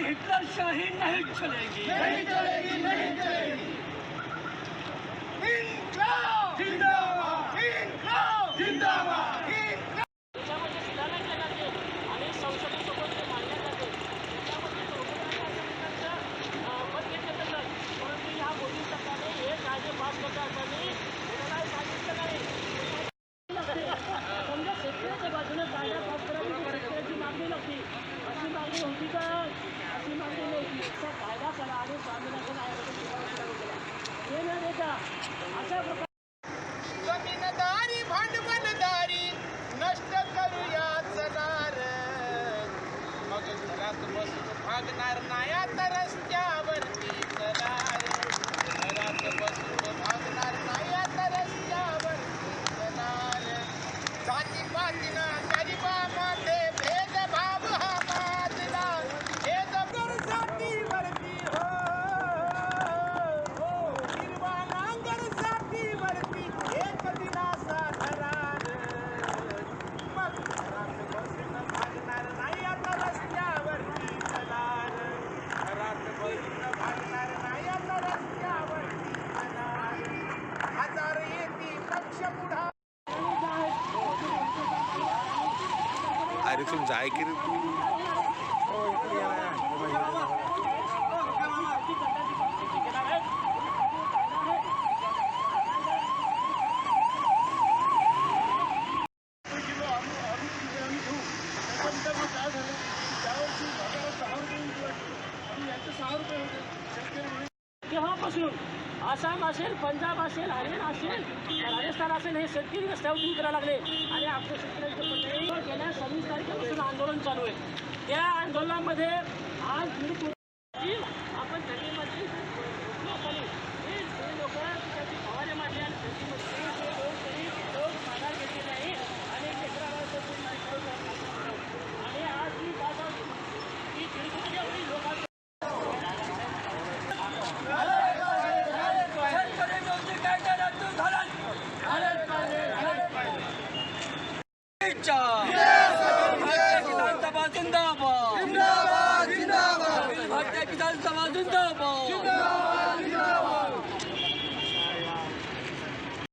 हिटलरशाही नहीं चलेगी, नहीं चलेगी, नहीं चलेगी। इन्क्लाब जिंदाबाद, इन्क्लाब जिंदाबाद, इन्क्लाब। त्याच्यामध्ये सुधारणा केल्या जाते आणि संसदेसोबत ते मांडल्या जाते. त्यामध्ये मत घेतलं जातं. परंतु ह्या मोदी सरकारने हे कायदे पास करता असताना कोणालाही सांगितलं नाही. समजा शेतकऱ्याच्या बाजूने कायदा पास करावी शेतकऱ्याची मागणी नव्हती, अशी मागणी होती का? अशी मागणी नव्हती. असा कायदा करा आणि स्वामीनाथन आयोगाच्या शिफारशी लागू केल्या. हे न देता अशा प्रकारे जमीनदारी भांडवलदारी नष्ट करूया चलार, मग घरात बसून भागणार नाही आता रस्त्यावरती चलार, घरात बसून भागणार नाही आता रस्त्यावरती चलार. जातीपातीनं गरिबामध्ये भेदभाव हा माजला, भेदभाव जातीवरती हो, हिरवा नांगर जातीवरती एक दिलासा धरार, मग घरात बसून भागणार नाही आता रस्त्यावरती चलार, घरात बसून भागणार नाही आता रस्त्यावरती चलार. हजार येती पक्ष पुढा. अरे तुम जाय की रे तू तेव्हापासून आसाम असेल, पंजाब असेल, हरियाणा असेल, राजस्थान असेल, हे शेतकरी रस्त्यावर उतरून करायला लागले आणि आपल्या शेतकऱ्यांचे मंडळी गेल्या 26 तारखेपासून आंदोलन चालू आहे. त्या आंदोलनामध्ये आज दीड कोटी आपण थंडीमध्ये हे लोक त्याची फवारे मारले आणि थंडीमध्ये लोक माघार घेतले नाही आणि आणि आज मी पाहतो की दीड कोटी एवढी लोक जिंदाबाद, जिंदाबाद, जिंदाबाद, भारतीय किसान सभा जिंदाबाद.